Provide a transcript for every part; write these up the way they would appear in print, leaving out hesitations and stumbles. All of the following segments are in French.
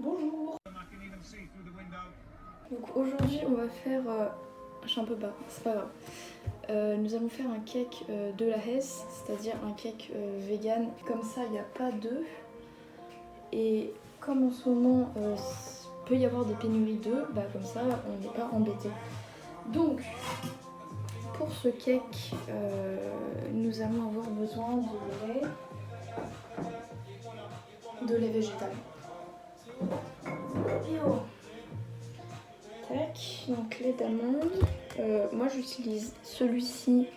Bonjour. Donc aujourd'hui on va faire, je suis un peu bas, c'est pas grave. Nous allons faire un cake de la Hesse, c'est-à-dire un cake vegan. Comme ça il n'y a pas d'œufs. Et comme en ce moment peut y avoir des pénuries d'œufs, bah comme ça on n'est pas embêté. Donc pour ce cake, nous allons avoir besoin de lait végétal. Tac, donc lait d'amande. Moi j'utilise celui-ci.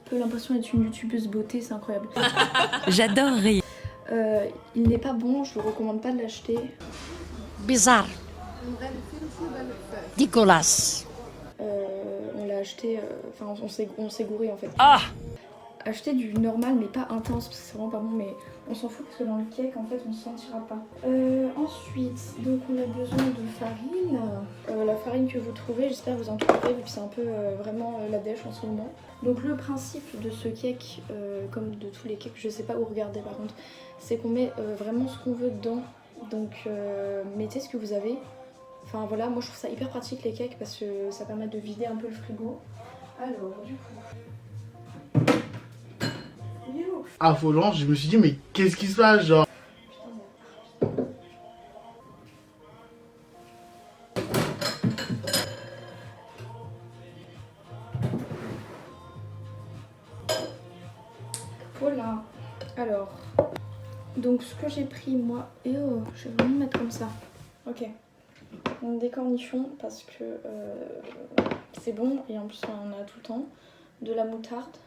Peu l'impression d'être une youtubeuse beauté, c'est incroyable. J'adore rire. Il n'est pas bon, je ne vous recommande pas de l'acheter. Bizarre. Dégueulasse. On l'a acheté, enfin on s'est gouré en fait. Ah! Acheter du normal mais pas intense parce que c'est vraiment pas bon, mais on s'en fout parce que dans le cake en fait on ne sentira pas. Ensuite, donc on a besoin de farine. La farine que vous trouvez, j'espère que vous en trouverez vu que c'est un peu vraiment la dèche en ce moment. Donc le principe de ce cake, comme de tous les cakes, je sais pas où regarder par contre, c'est qu'on met vraiment ce qu'on veut dedans. Donc mettez ce que vous avez. Enfin voilà, moi je trouve ça hyper pratique les cakes parce que ça permet de vider un peu le frigo. Alors du coup... À Volant, je me suis dit, mais qu'est-ce qui se passe, genre? Voilà. Alors, donc ce que j'ai pris moi, et oh, je vais vraiment mettre comme ça. Ok. Donc des cornichons parce que c'est bon et en plus on en a tout le temps. De la moutarde.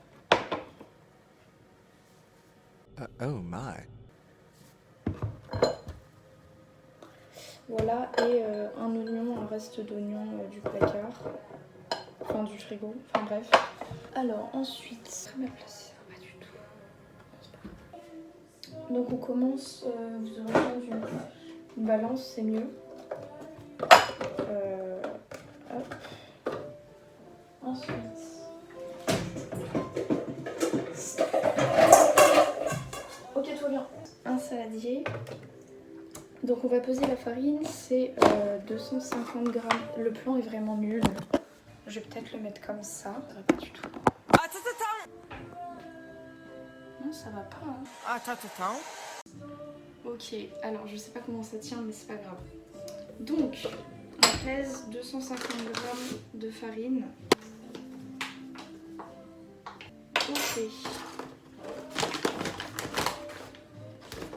Oh my. Voilà, et un oignon, un reste d'oignon du placard. Enfin du frigo, enfin bref. Alors ensuite, ma place, pas du tout. Donc on commence, vous aurez besoin d'une balance, c'est mieux. Hop. Ensuite. Ok, tout va bien. Un saladier. Donc on va peser la farine, c'est 250 grammes. Le plan est vraiment nul. Je vais peut-être le mettre comme ça. Ça va pas du tout. Non, ça va pas. Hein. Ok, alors je sais pas comment ça tient, mais c'est pas grave. Donc, on pèse 250 grammes de farine. Ok.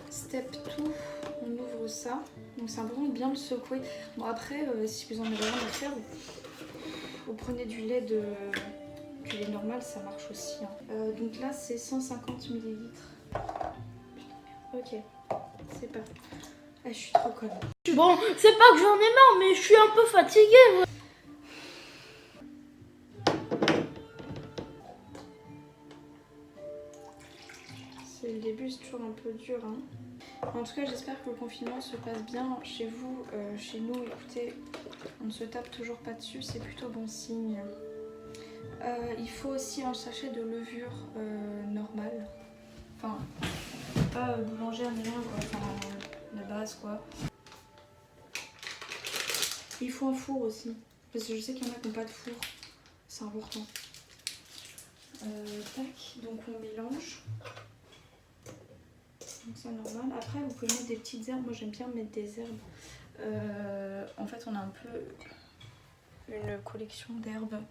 Step 2, on ouvre ça. Donc c'est important de bien le secouer. Bon après, si vous en avez rien à faire, vous prenez du lait normal, ça marche aussi. Hein. Donc là c'est 150 ml. Ok, c'est pas... Ah, je suis trop conne. Bon, c'est pas que j'en ai marre, mais je suis un peu fatiguée. C'est le début, c'est toujours un peu dur. Hein. En tout cas, j'espère que le confinement se passe bien chez vous. Chez nous, écoutez, on ne se tape toujours pas dessus, c'est plutôt bon signe. Il faut aussi un sachet de levure normale. Enfin, pas boulangère ni rien, quoi. Enfin, la base, quoi. Il faut un four aussi, parce que je sais qu'il y en a qui n'ont pas de four. C'est important. Tac, donc on mélange. Donc c'est normal. Après vous pouvez mettre des petites herbes. Moi j'aime bien mettre des herbes. En fait on a un peu une collection d'herbes.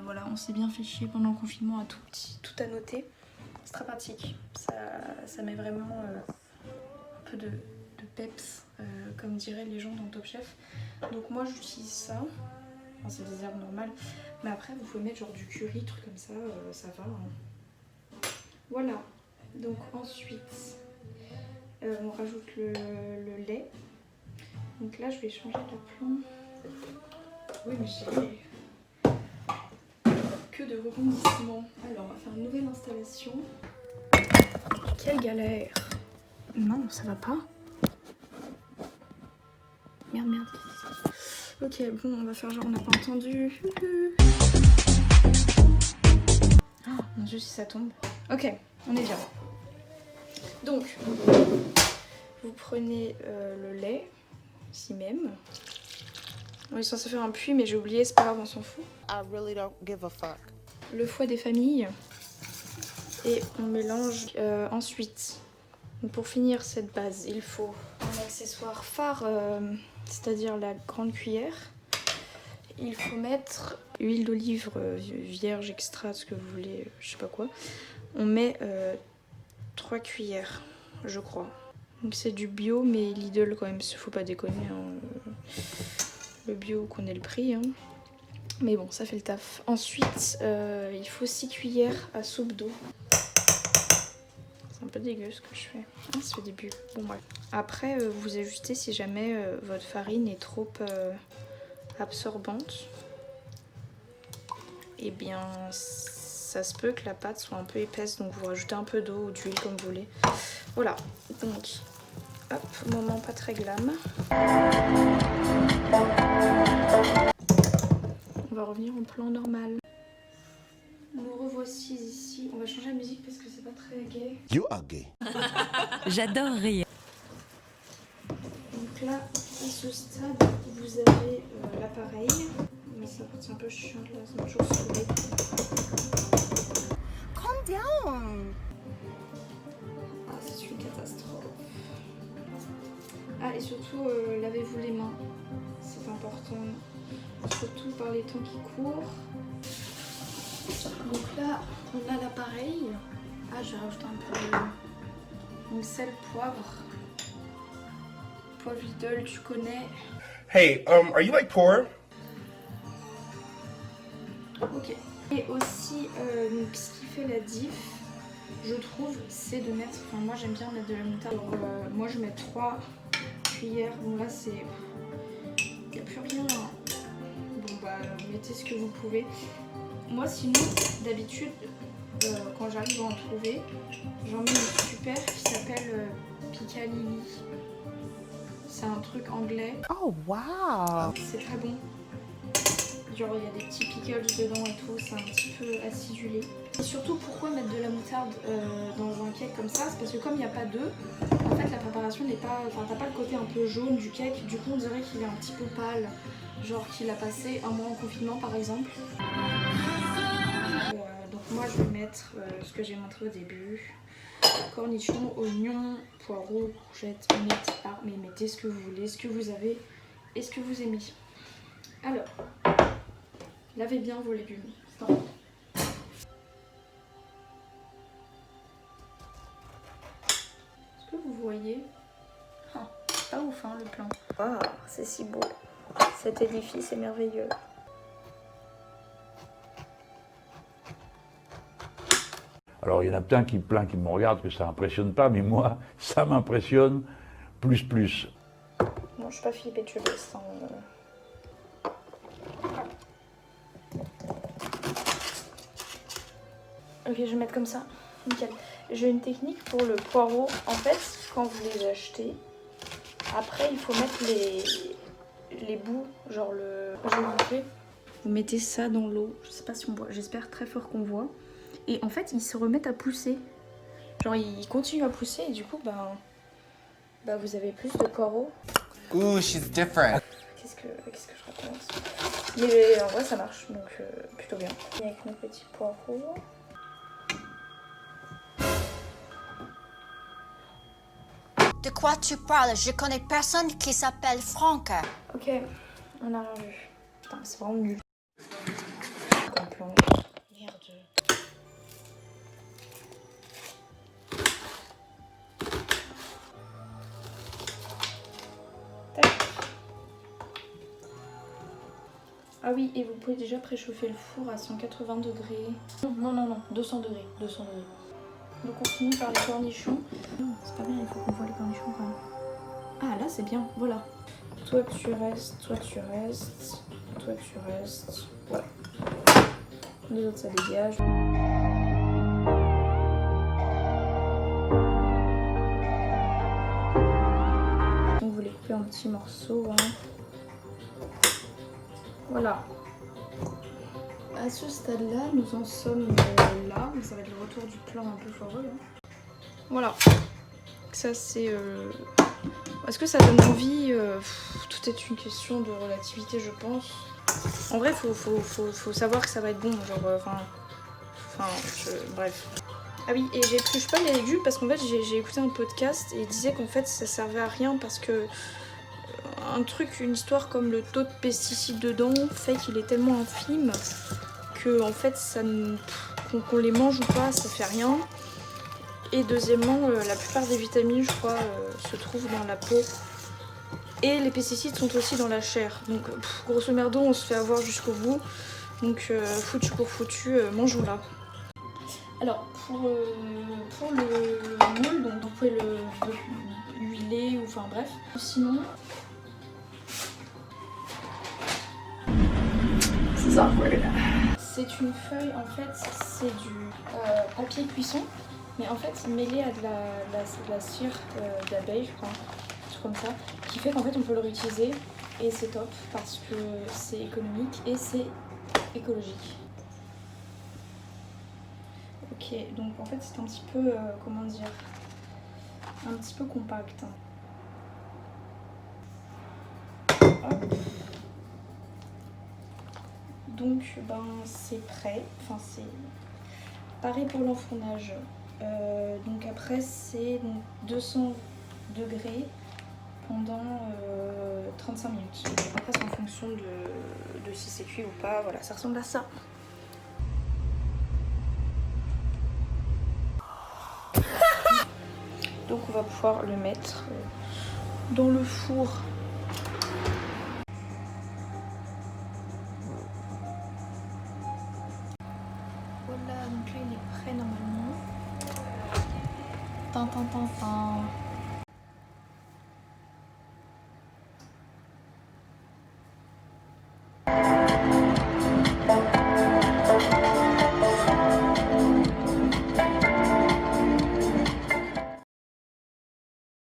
Voilà, on s'est bien fait chier pendant le confinement à tout à noter. C'est très pratique. Ça met vraiment un peu de peps, comme diraient les gens dans Top Chef. Donc moi j'utilise ça. Enfin, c'est des herbes normales. Mais après vous pouvez mettre genre du curry, truc comme ça, ça va. Hein. Voilà. Donc ensuite on rajoute le lait. Donc là je vais changer de plan. Oui mais j'ai que de rebondissements. Alors on va faire une nouvelle installation. Quelle galère. Non ça va pas. Merde. Ok, bon, on va faire genre on n'a pas entendu. Oh mon dieu, si ça tombe. Ok, on est bien. Donc, vous prenez le lait, ici même. On est censé faire un puits, mais j'ai oublié, c'est pas grave, on s'en fout. I really don't give a fuck. Le foie des familles. Et on mélange ensuite. Donc pour finir cette base, il faut un accessoire phare, c'est-à-dire la grande cuillère. Il faut mettre huile d'olive vierge, extra, ce que vous voulez, je sais pas quoi. On met 3 cuillères, je crois. Donc c'est du bio, mais Lidl quand même, faut pas déconner. Hein. Le bio, qu'on ait le prix. Hein. Mais bon, ça fait le taf. Ensuite, il faut 6 cuillères à soupe d'eau. C'est un peu dégueu ce que je fais. Ah, ça fait des bulles. Bon, bref. Après, vous ajustez si jamais votre farine est trop absorbante. Et bien, ça se peut que la pâte soit un peu épaisse. Donc, vous rajoutez un peu d'eau ou d'huile comme vous voulez. Voilà. Donc, hop, moment pas très glam. On va revenir en plan normal. Nous revoici ici. On va changer la musique parce que c'est pas très gai. You are gay. J'adore rire. Donc là, à ce stade, vous avez l'appareil. Mais ça c'est un peu chiant là, ça m'a toujours saoulé. Calm down. Ah, c'est une catastrophe. Ah, et surtout, lavez-vous les mains. C'est important. Surtout par les temps qui courent. Donc là, on a l'appareil. Ah, je vais rajouter un peu de... Donc sel, poivre. Poivre Lidl, tu connais. Hey, are you like poor? Ok. Et aussi, donc, ce qui fait la diff, je trouve, c'est de mettre... Enfin, moi, j'aime bien mettre de la moutarde. Alors, moi, je mets 3 cuillères. Bon, là, c'est... Il n'y a plus rien. Bon, bah, mettez ce que vous pouvez. Moi, sinon, d'habitude, quand j'arrive à en trouver, j'en mets une super qui s'appelle Piccalilli. C'est un truc anglais. Oh wow. C'est très bon. Genre, il y a des petits pickles dedans et tout, c'est un petit peu acidulé. Et surtout, pourquoi mettre de la moutarde dans un cake comme ça? C'est parce que comme il n'y a pas d'œuf, en fait, la préparation n'est pas... Enfin, t'as pas le côté un peu jaune du cake, du coup, on dirait qu'il est un petit peu pâle. Genre qu'il a passé un mois en confinement, par exemple. Donc moi, je vais mettre ce que j'ai montré au début. Cornichons, oignons, poireaux, courgettes, mais mettez ce que vous voulez, ce que vous avez et ce que vous aimez. Alors, lavez bien vos légumes. Est-ce que vous voyez? Ah, c'est pas ouf hein, le plan. Ah, c'est si beau. Cet édifice est merveilleux. Alors il y en a plein qui me regardent que ça impressionne pas, mais moi, ça m'impressionne plus. Non, je suis pas Philippe Etchebest. Hein. Ok, je vais mettre comme ça. Nickel. J'ai une technique pour le poireau. En fait, quand vous les achetez, après il faut mettre les bouts, genre le... Je vais vous montrer. Vous mettez ça dans l'eau. Je sais pas si on voit. J'espère très fort qu'on voit. Et en fait, ils se remettent à pousser. Genre, ils continuent à pousser et du coup, bah vous avez plus de poireaux. Ooh, she's different. Qu'est-ce que je raconte? Mais en vrai, ça marche, donc plutôt bien. Et avec nos petits poireaux. De quoi tu parles? Je connais personne qui s'appelle Franck. Ok, on a rien vu. Putain, c'est vraiment nul. Merde. Ah oui, et vous pouvez déjà préchauffer le four à 180 degrés. Non, 200 degrés. Donc on finit par les cornichons. C'est pas bien, il faut qu'on voit les cornichons quand même. Ah là c'est bien, voilà. Toi tu restes. Voilà. Les autres ça dégage. Donc vous les coupez en petits morceaux. Hein. Voilà. à ce stade-là, nous en sommes là. Ça va être le retour du plan un peu foireux. Hein. Voilà. Ça, c'est... Est-ce que ça donne envie tout est une question de relativité, je pense. En vrai, faut savoir que ça va être bon. Genre, bref. Ah oui, et j'épluche pas les légumes parce qu'en fait, j'ai écouté un podcast et il disait qu'en fait, ça servait à rien parce que une histoire comme le taux de pesticides dedans fait qu'il est tellement infime que en fait qu'on les mange ou pas ça fait rien. Et deuxièmement la plupart des vitamines je crois se trouvent dans la peau et les pesticides sont aussi dans la chair, donc grosso merdo on se fait avoir jusqu'au bout, donc foutu pour foutu, mangeons-la. Alors pour le moule, donc vous pouvez le huiler ou enfin bref, sinon c'est une feuille, en fait, c'est du papier cuisson, mais en fait mêlé à de la cire d'abeille, je crois, un truc comme ça, qui fait qu'en fait on peut le réutiliser et c'est top parce que c'est économique et c'est écologique. Ok, donc en fait c'est un petit peu, comment dire, un petit peu compact. Hop. Donc ben c'est prêt, enfin c'est pareil pour l'enfournage. Donc après c'est 200 degrés pendant 35 minutes. Après c'est en fonction de si c'est cuit ou pas, voilà ça ressemble à ça. Donc on va pouvoir le mettre dans le four. Voilà, donc là il est prêt normalement. Tin, tin, tin, tin.